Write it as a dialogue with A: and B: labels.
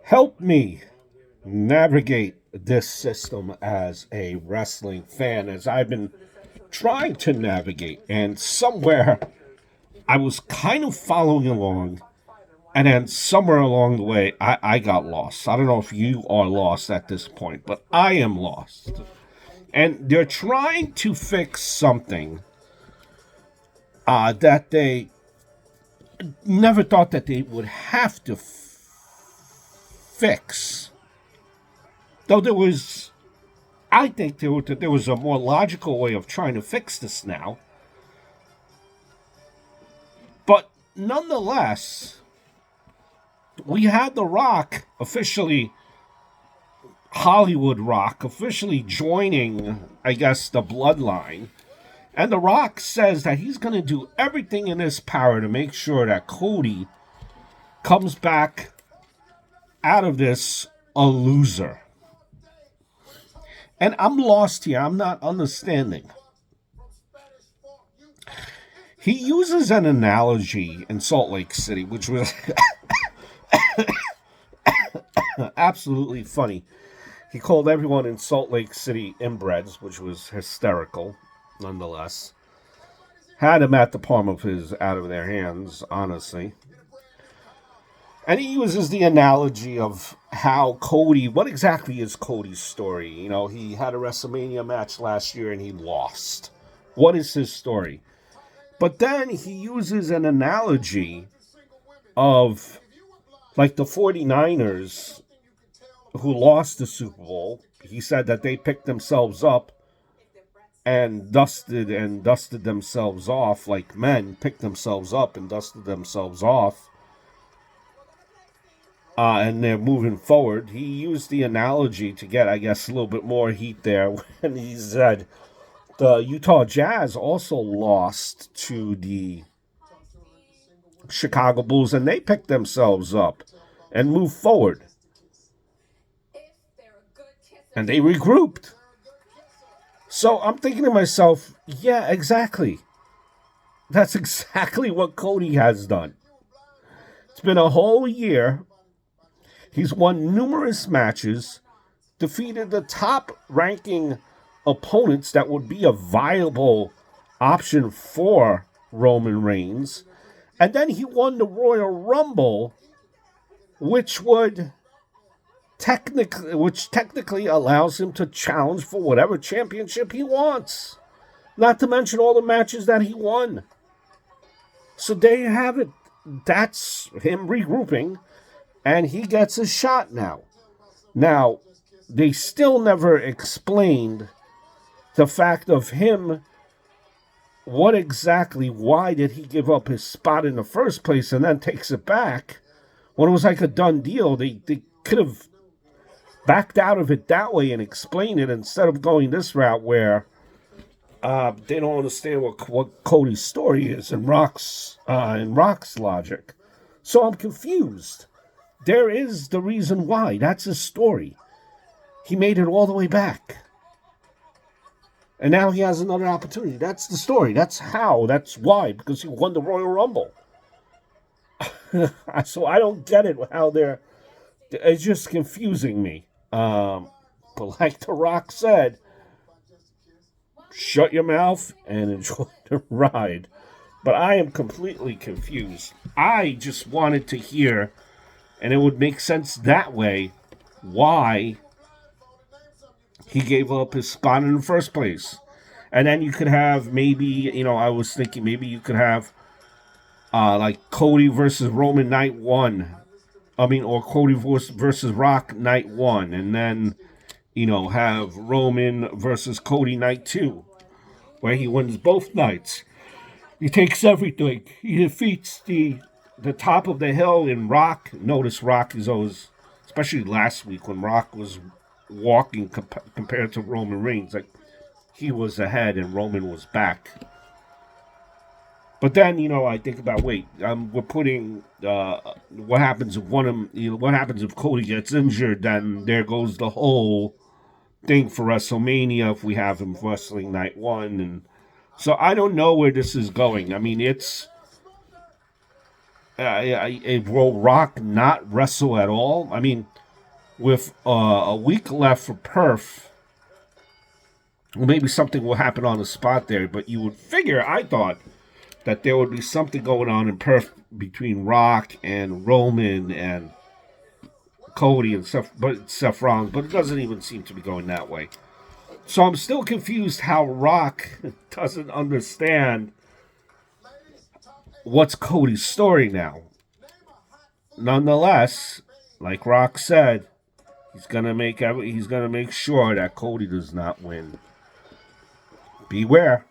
A: Help me navigate this system as a wrestling fan, as I've been trying to navigate. And somewhere I was kind of following along, and then somewhere along the way, I got lost. I don't know if you are lost at this point, but I am lost. And they're trying to fix something that they never thought that they would have to fix. Though I think there was a more logical way of trying to fix this now. But nonetheless, we had The Rock officially, Hollywood Rock, officially joining, I guess, the Bloodline. And The Rock says that he's going to do everything in his power to make sure that Cody comes back out of this a loser. And I'm lost here. I'm not understanding. He uses an analogy in Salt Lake City, which was absolutely funny. He called everyone in Salt Lake City inbreds, which was hysterical, nonetheless. Had him at the palm of out of their hands, honestly. And he uses the analogy of how Cody, what exactly is Cody's story? You know, he had a WrestleMania match last year and he lost. What is his story? But then he uses an analogy of like the 49ers who lost the Super Bowl. He said that they picked themselves up and dusted themselves off like men, picked themselves up and dusted themselves off. And they're moving forward. He used the analogy to get, I guess, a little bit more heat there when he said the Utah Jazz also lost to the Chicago Bulls, and they picked themselves up and moved forward. And they regrouped. So I'm thinking to myself, yeah, exactly. That's exactly what Cody has done. It's been a whole year. He's won numerous matches, defeated the top ranking opponents that would be a viable option for Roman Reigns. And then he won the Royal Rumble, which technically allows him to challenge for whatever championship he wants. Not to mention all the matches that he won. So there you have it. That's him regrouping. And he gets a shot now. Now, they still never explained the fact of him. Why did he give up his spot in the first place and then takes it back? When it was like a done deal, they could have backed out of it that way and explained it instead of going this route where they don't understand what Cody's story is in Rock's logic. So I'm confused. There is the reason why. That's his story. He made it all the way back. And now he has another opportunity. That's the story. That's how. That's why. Because he won the Royal Rumble. So I don't get it. It's just confusing me. But like The Rock said, shut your mouth and enjoy the ride. But I am completely confused. I just wanted to hear, and it would make sense that way, why he gave up his spot in the first place. And then you could have I was thinking maybe you could have like Cody versus Roman night 1. Or Cody versus Rock night 1. And then, have Roman versus Cody night 2, where he wins both nights. He takes everything. He defeats the top of the hill in Rock. Notice Rock is always, especially last week when Rock was walking compared to Roman Reigns, like he was ahead and Roman was back. But then, I think about, we're putting what happens if what happens if Cody gets injured? Then there goes the whole thing for WrestleMania if we have him wrestling night 1, and so I don't know where this is going. I mean, it's Will Rock not wrestle at all? I mean, with a week left for Perth, well, maybe something will happen on the spot there. But you would figure, I thought, that there would be something going on in Perth between Rock and Roman and Cody and Seth Rollins, but it doesn't even seem to be going that way. So I'm still confused how Rock doesn't understand what's Cody's story now. Nonetheless, like Rock said, he's gonna make sure that Cody does not win. Beware.